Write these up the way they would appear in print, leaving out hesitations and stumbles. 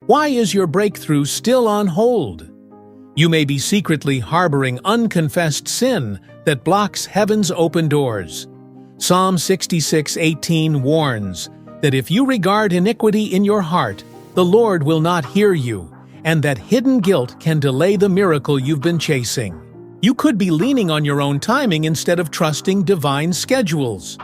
Why is your breakthrough still on hold? You may be secretly harboring unconfessed sin that blocks heaven's open doors. Psalm 66:18 warns that if you regard iniquity in your heart, the Lord will not hear you, and that hidden guilt can delay the miracle you've been chasing. You could be leaning on your own timing instead of trusting divine schedules.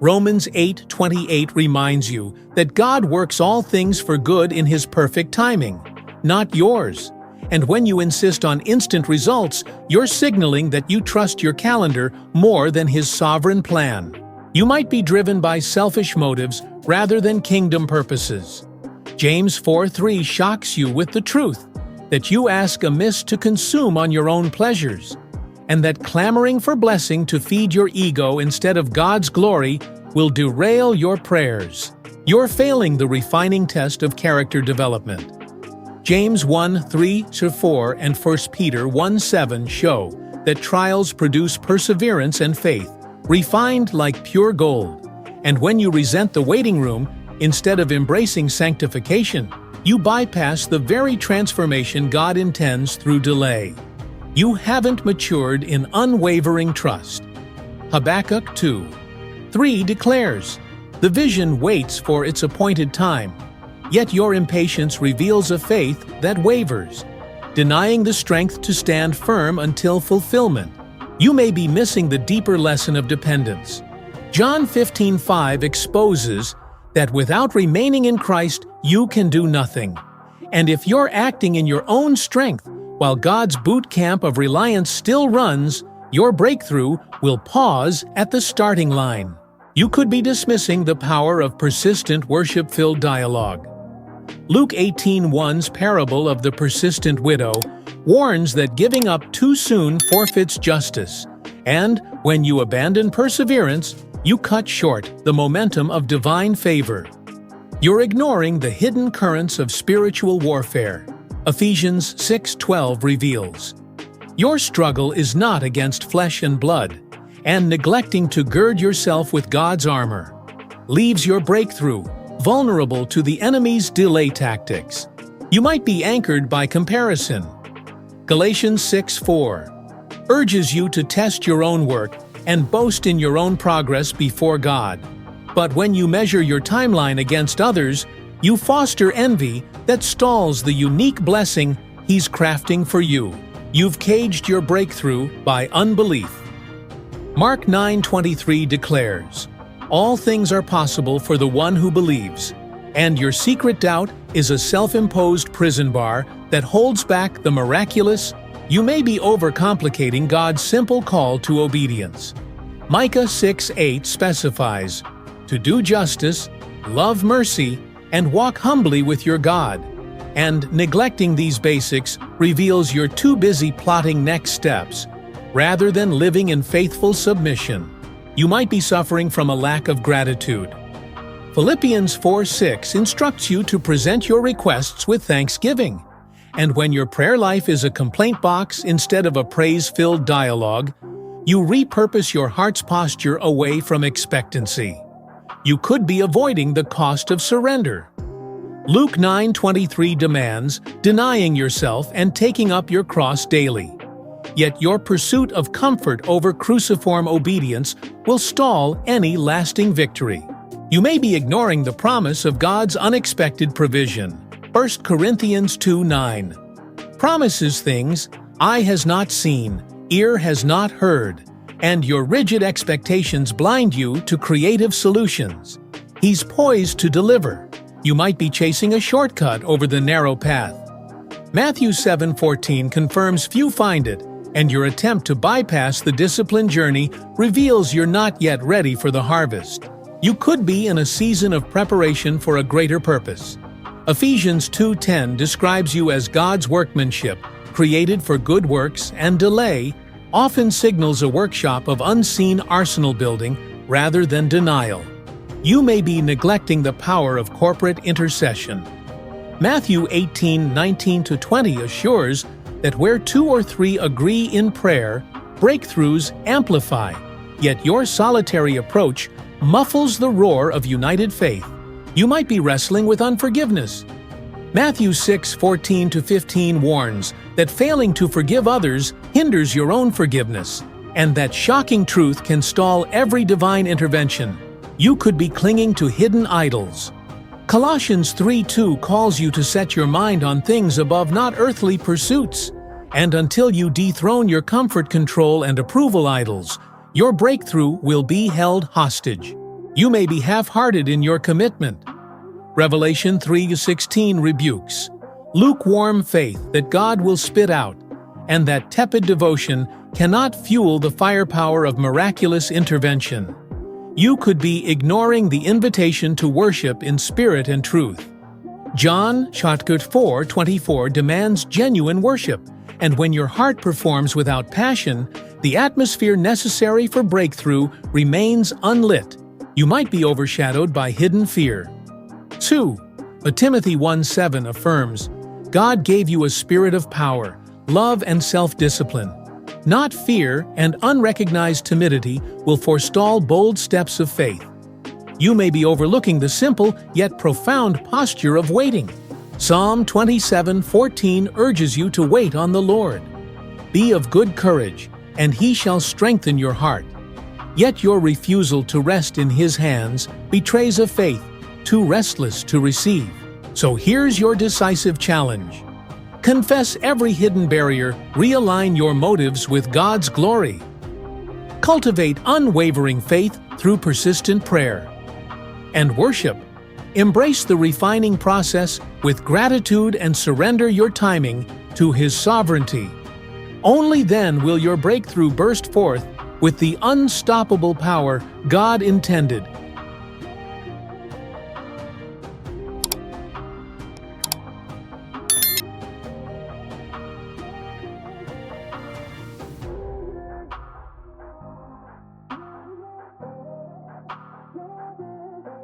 Romans 8:28 reminds you that God works all things for good in His perfect timing, not yours. And when you insist on instant results, you're signaling that you trust your calendar more than His sovereign plan. You might be driven by selfish motives rather than kingdom purposes. James 4:3 shocks you with the truth that you ask amiss to consume on your own pleasures, and that clamoring for blessing to feed your ego instead of God's glory will derail your prayers. You're failing the refining test of character development. James 1:3-4 and 1 Peter 1:7 show that trials produce perseverance and faith, refined like pure gold. And when you resent the waiting room, instead of embracing sanctification, you bypass the very transformation God intends through delay. You haven't matured in unwavering trust. Habakkuk 2:3 declares, "The vision waits for its appointed time, yet your impatience reveals a faith that wavers, denying the strength to stand firm until fulfillment." You may be missing the deeper lesson of dependence. John 15:5 exposes that without remaining in Christ, you can do nothing. And if you're acting in your own strength, while God's boot camp of reliance still runs, your breakthrough will pause at the starting line. You could be dismissing the power of persistent worship-filled dialogue. Luke 18:1's parable of the persistent widow warns that giving up too soon forfeits justice, and when you abandon perseverance, you cut short the momentum of divine favor. You're ignoring the hidden currents of spiritual warfare. Ephesians 6:12 reveals, "Your struggle is not against flesh and blood," and neglecting to gird yourself with God's armor leaves your breakthrough vulnerable to the enemy's delay tactics. You might be anchored by comparison. Galatians 6:4 urges you to test your own work and boast in your own progress before God. But when you measure your timeline against others, you foster envy that stalls the unique blessing He's crafting for you. You've caged your breakthrough by unbelief. Mark 9:23 declares, "All things are possible for the one who believes," and your secret doubt is a self-imposed prison bar that holds back the miraculous. You may be overcomplicating God's simple call to obedience. Micah 6:8 specifies, "To do justice, love mercy, and walk humbly with your God." And neglecting these basics reveals you're too busy plotting next steps, rather than living in faithful submission. You might be suffering from a lack of gratitude. Philippians 4:6 instructs you to present your requests with thanksgiving. And when your prayer life is a complaint box instead of a praise-filled dialogue, you repurpose your heart's posture away from expectancy. You could be avoiding the cost of surrender. Luke 9:23 demands denying yourself and taking up your cross daily. Yet your pursuit of comfort over cruciform obedience will stall any lasting victory. You may be ignoring the promise of God's unexpected provision. 1 Corinthians 2:9 promises things eye has not seen, ear has not heard, and your rigid expectations blind you to creative solutions. He's poised to deliver. You might be chasing a shortcut over the narrow path. Matthew 7:14 confirms few find it, and your attempt to bypass the discipline journey reveals you're not yet ready for the harvest. You could be in a season of preparation for a greater purpose. Ephesians 2:10 describes you as God's workmanship, created for good works, and delay often signals a workshop of unseen arsenal building rather than denial. You may be neglecting the power of corporate intercession. Matthew 18:19-20 assures that where 2 or 3 agree in prayer, breakthroughs amplify, yet your solitary approach muffles the roar of united faith. You might be wrestling with unforgiveness. Matthew 6:14-15 warns that failing to forgive others hinders your own forgiveness, and that shocking truth can stall every divine intervention. You could be clinging to hidden idols. Colossians 3:2 calls you to set your mind on things above, not earthly pursuits. And until you dethrone your comfort control and approval idols, your breakthrough will be held hostage. You may be half-hearted in your commitment. Revelation 3:16 rebukes lukewarm faith that God will spit out, and that tepid devotion cannot fuel the firepower of miraculous intervention. You could be ignoring the invitation to worship in spirit and truth. John 4:24 demands genuine worship, and when your heart performs without passion, the atmosphere necessary for breakthrough remains unlit. You might be overshadowed by hidden fear. 2. Timothy 1:7 affirms, God gave you a spirit of power, love and self-discipline. Not fear and unrecognized timidity will forestall bold steps of faith. You may be overlooking the simple yet profound posture of waiting. Psalm 27:14 urges you to wait on the Lord. Be of good courage, and He shall strengthen your heart. Yet your refusal to rest in His hands betrays a faith too restless to receive. So here's your decisive challenge. Confess every hidden barrier, realign your motives with God's glory. Cultivate unwavering faith through persistent prayer. And worship. Embrace the refining process with gratitude and surrender your timing to His sovereignty. Only then will your breakthrough burst forth with the unstoppable power God intended